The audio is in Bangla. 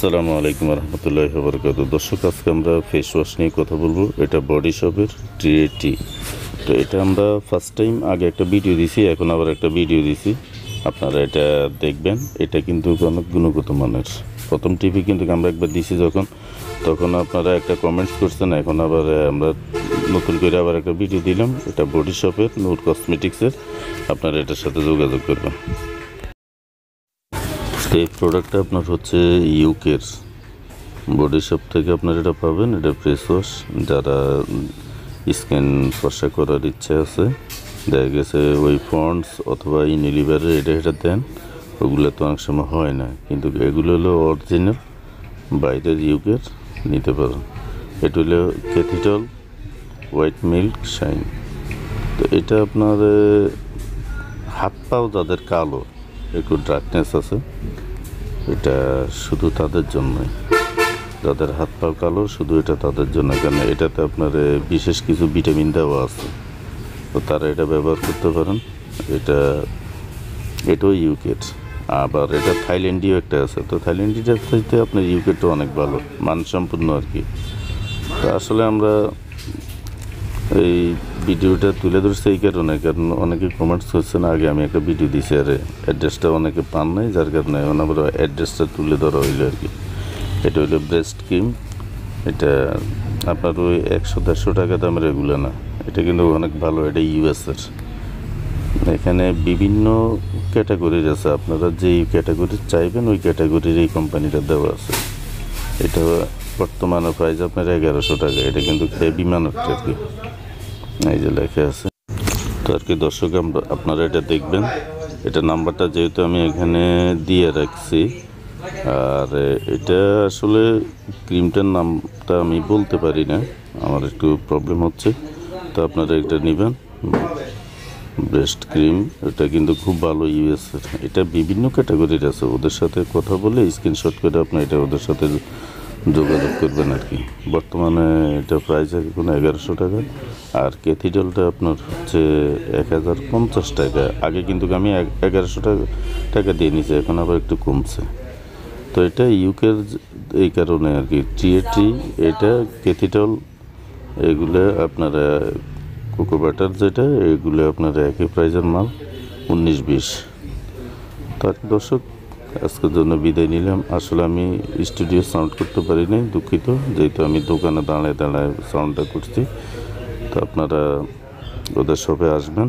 আসসালামু আলাইকুম রহমতুল্লাহি ওয়া বারাকাতুহু। দর্শক, আজকে আমরা ফেস ওয়াশ নিয়ে কথা বলবো। এটা বডি শপের টি। তো এটা আমরা ফার্স্ট টাইম আগে একটা ভিডিও দিছি, এখন আবার একটা ভিডিও দিছি, আপনারা এটা দেখবেন। এটা কিন্তু অনেক গুণগত মানের। প্রথম টিভি কিন্তু আমরা একবার দিছি তখন আপনারা একটা কমেন্টস করছেন, এখন আবার আমরা নতুন করে আবার একটা ভিডিও দিলাম। এটা বডি শপের নূর কসমেটিক্সের, আপনারা এটার সাথে যোগাযোগ করবেন। এই প্রোডাক্টটা আপনার হচ্ছে ইউকের বডি শপ থেকে আপনারা এটা পাবেন। এটা ফেস ওয়াশ, যারা স্কিন ফর্সা করার ইচ্ছা আছে, দেখা গেছে ওই ফন্ডস অথবা ইউনিলিভারে এটা দেন, ওগুলো তো অনেক সময় হয় না, কিন্তু এগুলো হলো অরিজিনাল বাইরের ইউকের, নিতে পারেন। এটা হলো Cathy Doll white milk shine. তো এটা আপনার হাত পাও যাদের কালো, একটু ডার্কনেস আছে, এটা শুধু তাদের জন্যই। যাদের হাত পা কালো, শুধু এটা তাদের জন্য, কারণ এটাতে আপনার বিশেষ কিছু ভিটামিন দেওয়া আছে, তো তারা এটা ব্যবহার করতে পারেন। এটাও ইউকের, আবার এটা থাইল্যান্ডীয় একটা আছে। তো থাইল্যান্ডীটার চাইতে আপনার ইউকেরটা অনেক ভালো, মানসম্পন্ন আর কি। তো আসলে আমরা এই ভিডিওটা তুলে ধরছি এই কারণে, কারণ অনেকে কমেন্টস করছে না, আগে আমি একটা ভিডিও দিছি, আর অ্যাড্রেসটা অনেকে পান নাই, যার কারণে এখন আবার অ্যাড্রেসটা তুলে ধরা হইলো আর কি। এটা হইলো ব্রেস্ট ক্রিম। এটা আপনার ওই 100-150 টাকা দামের এগুলো না, এটা কিন্তু অনেক ভালো। এটা ইউএসের। এখানে বিভিন্ন ক্যাটাগরির আছে, আপনারা যেই ক্যাটাগরি চাইবেন ওই ক্যাটাগরির এই কোম্পানিটা দেওয়া আছে। এটা বর্তমানে প্রাইস আপনার 1100 টাকা। এটা কিন্তু হেভি মানেরটা আর কি, এই যে লেখা আছে। তো আর কি দর্শক, আপনারা এটা দেখবেন। এটা নাম্বারটা যেহেতু আমি এখানে দিয়ে রাখছি, আর এটা আসলে ক্রিমটার নামটা আমি বলতে পারি না, আমার একটু প্রবলেম হচ্ছে। তো আপনারা এটা নেবেন, ব্রেস্ট ক্রিম। এটা কিন্তু খুব ভালো ইউএসের। এটা বিভিন্ন ক্যাটাগরির আছে, ওদের সাথে কথা বলে স্ক্রিনশট করে আপনি এটা ওদের সাথে যোগাযোগ করবেন আর কি। বর্তমানে এটা প্রাইস এখন 1100 টাকা। আর ক্যাথিডলটা আপনার হচ্ছে 1050 টাকা। আগে কিন্তু আমি 1100 টাকা দিয়ে নিয়েছি, এখন আবার একটু কমছে। তো এটা ইউকের এই কারণে আর কি। টি এটা ক্যাথিডল, এগুলো আপনারা কোকো বাটার যেটা, এগুলো আপনারা একই প্রাইজের মাল, 19-20। তার দর্শক, আজকের জন্য বিদায় নিলাম। আসলে আমি স্টুডিও সাউন্ড করতে পারি নাই, দুঃখিত, যেহেতু আমি দোকানে দাঁড়ায় সাউন্ডটা করছি। তো আপনারা ওদের শপে আসবেন।